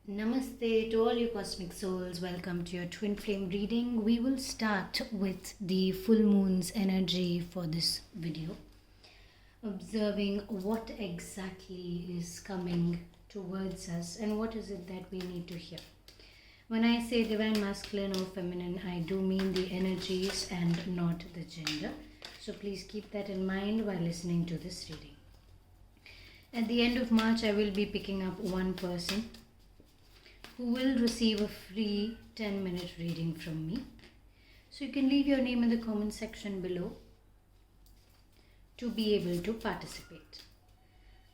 Namaste to all you cosmic souls. Welcome to your twin flame reading. We will start with the full moon's energy for this video, observing what exactly is coming towards us and what is it that we need to hear. When I say divine masculine or feminine, I do mean the energies and not the gender. So please keep that in mind while listening to this reading. At the end of March, I will be picking up one person who will receive a free 10-minute reading from me. So you can leave your name in the comment section below to be able to participate.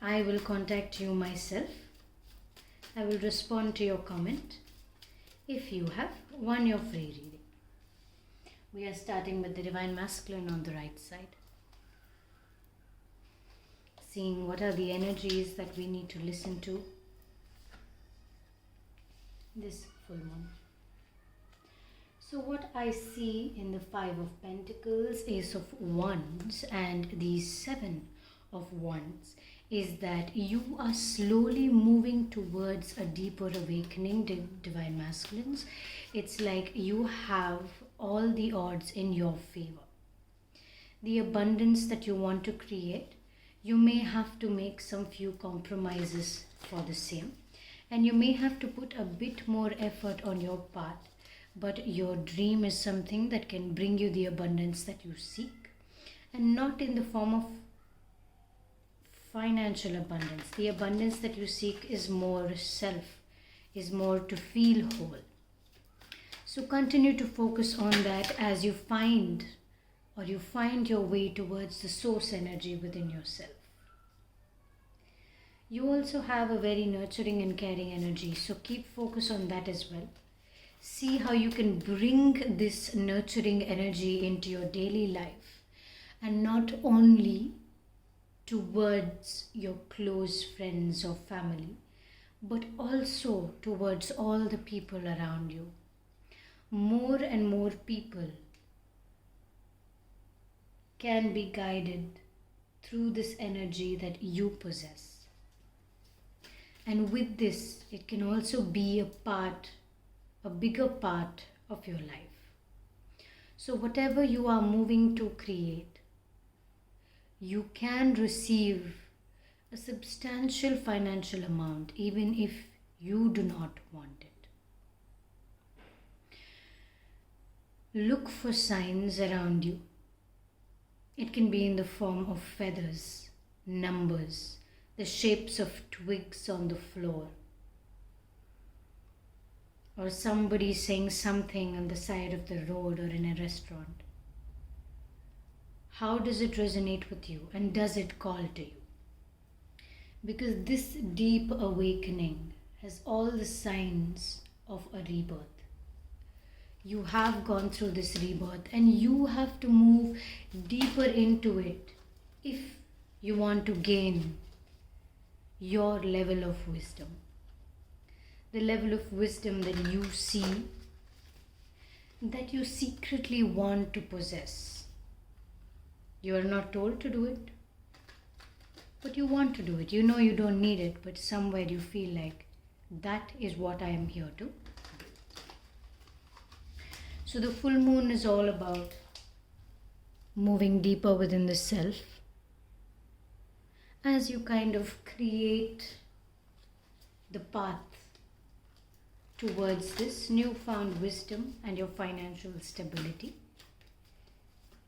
I will contact you myself. I will respond to your comment if you have won your free reading. We are starting with the divine masculine on the right side. Seeing what are the energies that we need to listen to this full moon. So what I see in the Five of Pentacles, Ace of Wands and the Seven of Wands is that you are slowly moving towards a deeper awakening, divine masculines. It's like you have all the odds in your favor. The abundance that you want to create, you may have to make some few compromises for the same. And you may have to put a bit more effort on your part, but your dream is something that can bring you the abundance that you seek, and not in the form of financial abundance. The abundance that you seek is more self, is more to feel whole. So continue to focus on that as you find your way towards the source energy within yourself. You also have a very nurturing and caring energy, so keep focus on that as well. See how you can bring this nurturing energy into your daily life, and not only towards your close friends or family, but also towards all the people around you. More and more people can be guided through this energy that you possess. And with this, it can also be a bigger part of your life. So whatever you are moving to create, you can receive a substantial financial amount even if you do not want it. Look for signs around you. It can be in the form of feathers, numbers, the shapes of twigs on the floor, or somebody saying something on the side of the road or in a restaurant. How does it resonate with you, and does it call to you? Because this deep awakening has all the signs of a rebirth. You have gone through this rebirth and you have to move deeper into it if you want to gain your level of wisdom. The level of wisdom that you see, that you secretly want to possess. You are not told to do it, but you want to do it. You know you don't need it, but somewhere you feel like that is what I am here to do. So the full moon is all about moving deeper within the self, as you kind of create the path towards this newfound wisdom and your financial stability,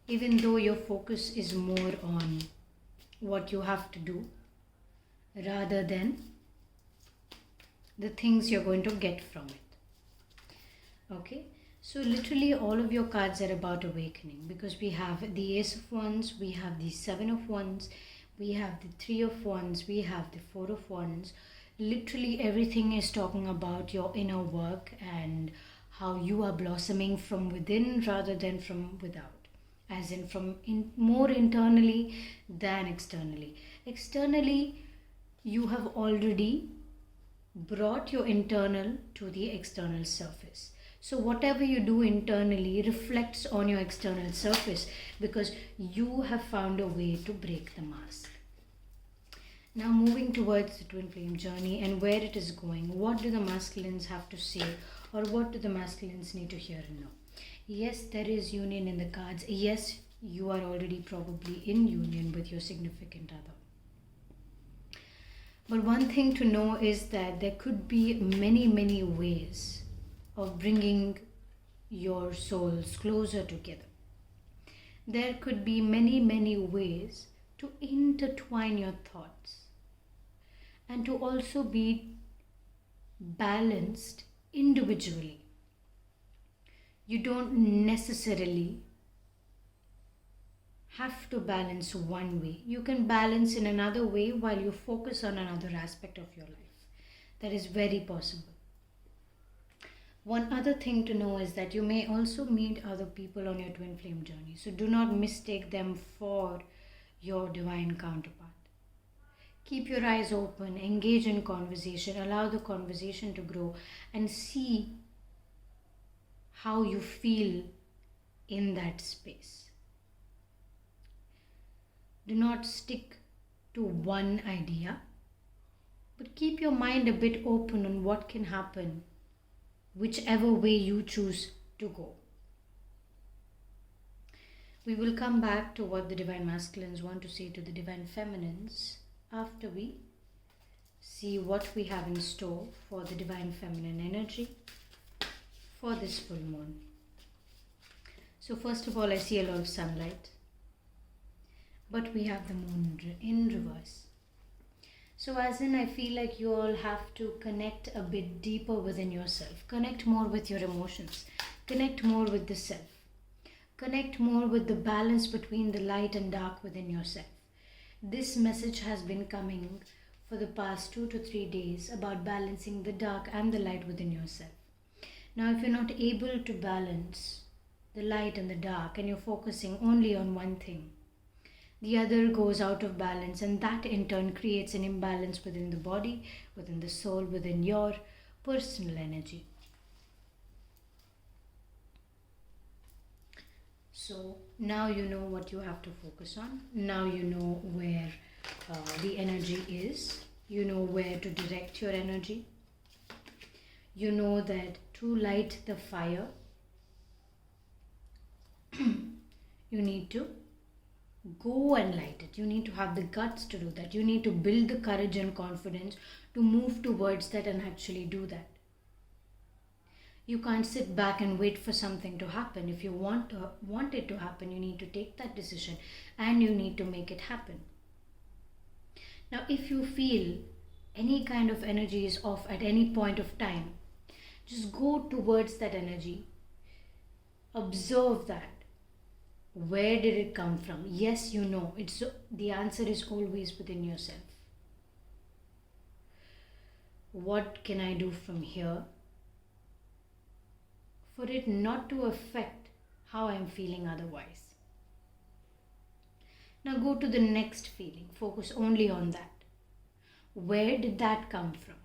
even though your focus is more on what you have to do rather than the things you're going to get from it. Okay, so literally all of your cards are about awakening, because we have the Ace of Wands, we have the Seven of Wands, we have the Three of Wands, we have the Four of Wands. Literally everything is talking about your inner work and how you are blossoming from within rather than from without. As in more internally than externally. Externally, you have already brought your internal to the external surface. So whatever you do internally reflects on your external surface, because you have found a way to break the mask. Now moving towards the twin flame journey and where it is going, what do the masculines have to say, or what do the masculines need to hear and know? Yes, there is union in the cards. Yes, you are already probably in union with your significant other. But one thing to know is that there could be many ways of bringing your souls closer together. There could be many ways to intertwine your thoughts and to also be balanced individually. You don't necessarily have to balance one way. You can balance in another way while you focus on another aspect of your life. That is very possible. One other thing to know is that you may also meet other people on your twin flame journey. So do not mistake them for your divine counterpart. Keep your eyes open, engage in conversation, allow the conversation to grow, and see how you feel in that space. Do not stick to one idea, but keep your mind a bit open on what can happen, whichever way you choose to go. We will come back to what the divine masculines want to say to the divine feminines after we see what we have in store for the divine feminine energy for this full moon. So first of all, I see a lot of sunlight, but we have the moon in reverse. So as in, I feel like you all have to connect a bit deeper within yourself, connect more with your emotions, connect more with the self, connect more with the balance between the light and dark within yourself. This message has been coming for the past 2 to 3 days about balancing the dark and the light within yourself. Now, if you're not able to balance the light and the dark and you're focusing only on one thing, the other goes out of balance, and that in turn creates an imbalance within the body, within the soul, within your personal energy. So now you know what you have to focus on. Now you know where the energy is. You know where to direct your energy. You know that to light the fire, you need to go and light it. You need to have the guts to do that. You need to build the courage and confidence to move towards that and actually do that. You can't sit back and wait for something to happen. If you want it to happen, you need to take that decision and you need to make it happen. Now, if you feel any kind of energy is off at any point of time, just go towards that energy. Observe that. Where did it come from? Yes, you know. The answer is always within yourself. What can I do from here for it not to affect how I'm feeling otherwise? Now go to the next feeling. Focus only on that. Where did that come from?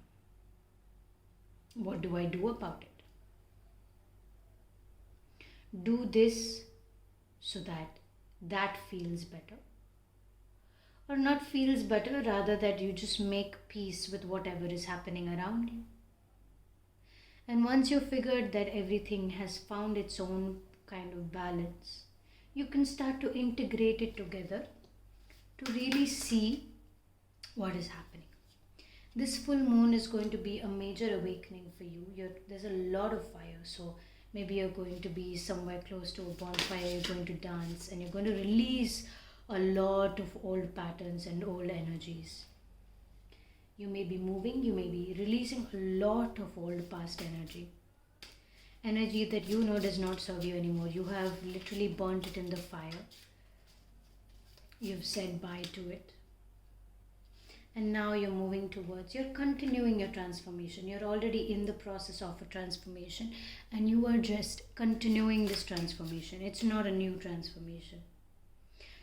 What do I do about it? Do this so that feels better. Or not feels better, rather that you just make peace with whatever is happening around you. And once you figured that everything has found its own kind of balance, you can start to integrate it together to really see what is happening. This full moon is going to be a major awakening for you. There's a lot of fire, so maybe you're going to be somewhere close to a bonfire, you're going to dance, and you're going to release a lot of old patterns and old energies. You may be moving, you may be releasing a lot of old past energy. Energy that you know does not serve you anymore. You have literally burnt it in the fire. You've said bye to it. And now you're you're continuing your transformation. You're already in the process of a transformation and you are just continuing this transformation. It's not a new transformation.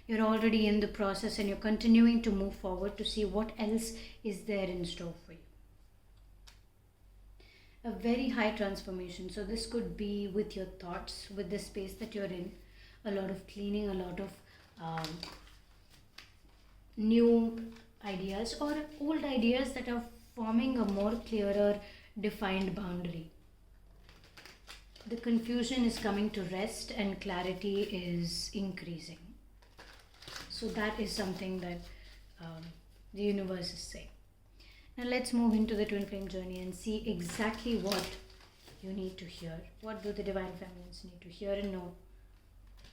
You're already in the process and you're continuing to move forward to see what else is there in store for you. A very high transformation. So this could be with your thoughts, with the space that you're in. A lot of cleaning, a lot of new ideas or old ideas that are forming a more clearer, defined boundary. The confusion is coming to rest and clarity is increasing. So that is something that the universe is saying. Now let's move into the twin flame journey and see exactly what you need to hear. What do the divine feminines need to hear and know?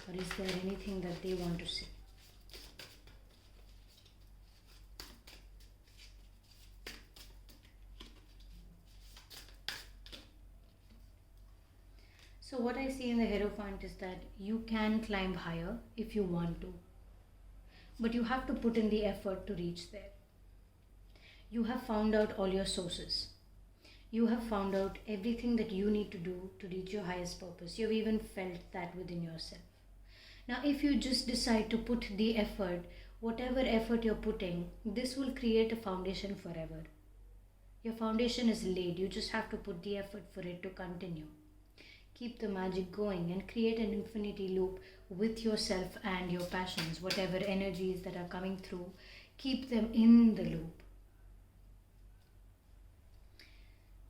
Or is there anything that they want to see? So what I see in the Hierophant is that you can climb higher if you want to. But you have to put in the effort to reach there. You have found out all your sources. You have found out everything that you need to do to reach your highest purpose. You've even felt that within yourself. Now, if you just decide to put the effort, whatever effort you're putting, this will create a foundation forever. Your foundation is laid. You just have to put the effort for it to continue. Keep the magic going and create an infinity loop with yourself and your passions. Whatever energies that are coming through, keep them in the loop.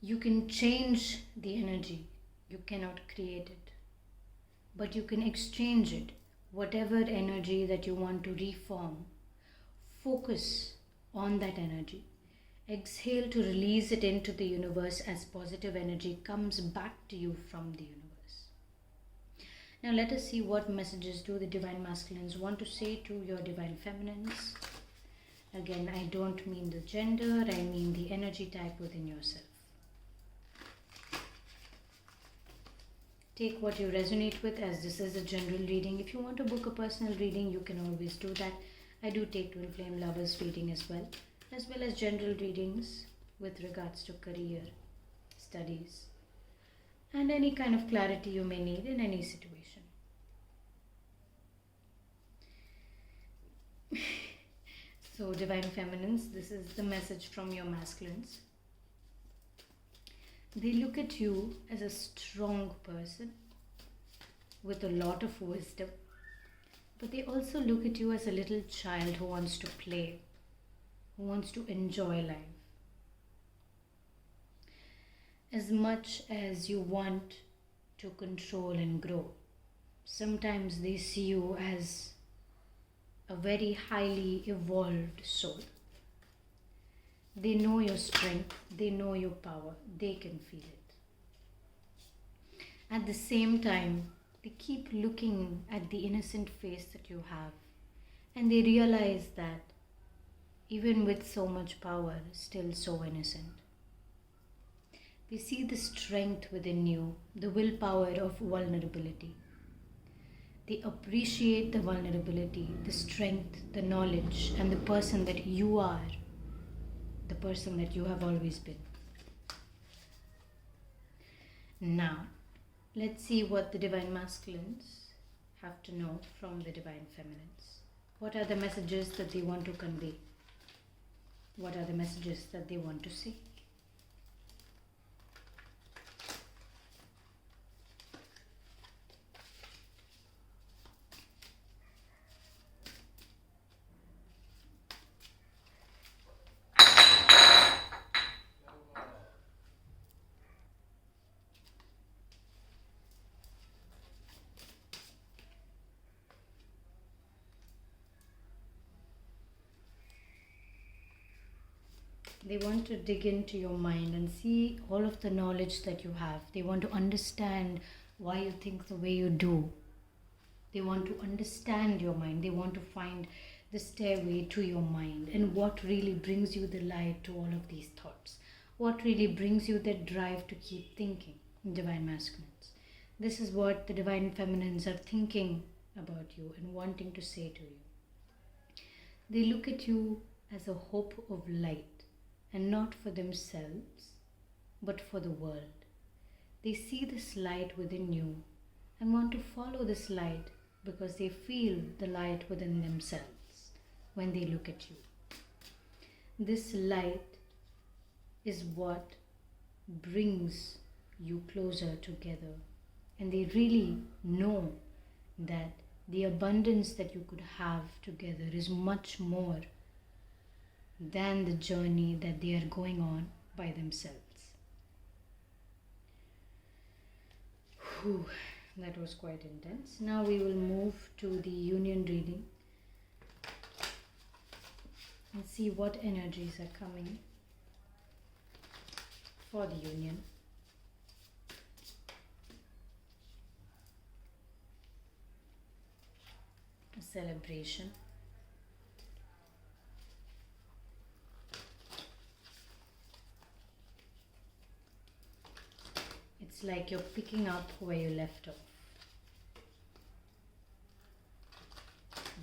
You can change the energy. You cannot create it. But you can exchange it. Whatever energy that you want to reform, focus on that energy. Exhale to release it into the universe as positive energy comes back to you from the universe. Now let us see what messages do the divine masculines want to say to your divine feminines. Again, I don't mean the gender, I mean the energy type within yourself. Take what you resonate with, as this is a general reading. If you want to book a personal reading, you can always do that. I do take twin flame lovers reading as well as general readings with regards to career, studies, and any kind of clarity you may need in any situation. So divine feminines, this is the message from your masculines. They look at you as a strong person with a lot of wisdom, but they also look at you as a little child who wants to play, who wants to enjoy life. As much as you want to control and grow, sometimes they see you as a very highly evolved soul. They know your strength, they know your power, they can feel it. At the same time, they keep looking at the innocent face that you have, and they realize that even with so much power, still so innocent. They see the strength within you, the willpower of vulnerability. They appreciate the vulnerability, the strength, the knowledge, and the person that you are, the person that you have always been. Now, let's see what the divine masculines have to know from the divine feminines. What are the messages that they want to convey? What are the messages that they want to see? They want to dig into your mind and see all of the knowledge that you have. They want to understand why you think the way you do. They want to understand your mind. They want to find the stairway to your mind and what really brings you the light to all of these thoughts. What really brings you that drive to keep thinking, divine masculines. This is what the divine feminines are thinking about you and wanting to say to you. They look at you as a hope of light. And not for themselves, but for the world. They see this light within you and want to follow this light because they feel the light within themselves when they look at you. This light is what brings you closer together, and they really know that the abundance that you could have together is much more than the journey that they are going on by themselves. Whew, that was quite intense. Now we will move to the union reading and see what energies are coming for the union. A celebration. It's like you're picking up where you left off.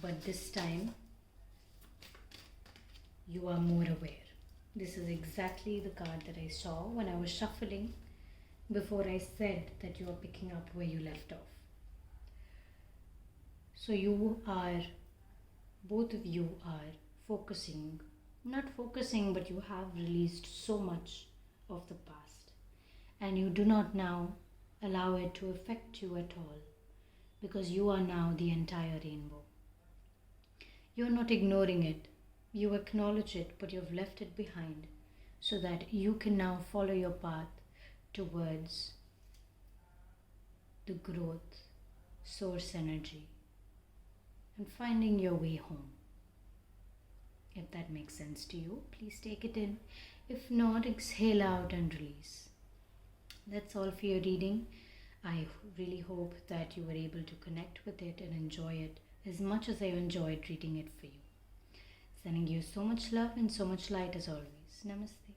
But this time, you are more aware. This is exactly the card that I saw when I was shuffling before I said that you are picking up where you left off. So both of you are focusing, not focusing, but you have released so much of the past. And you do not now allow it to affect you at all, because you are now the entire rainbow. You are not ignoring it. You acknowledge it, but you've left it behind so that you can now follow your path towards the growth, source energy, and finding your way home. If that makes sense to you, please take it in. If not, exhale out and release. That's all for your reading. I really hope that you were able to connect with it and enjoy it as much as I enjoyed reading it for you. Sending you so much love and so much light as always. Namaste.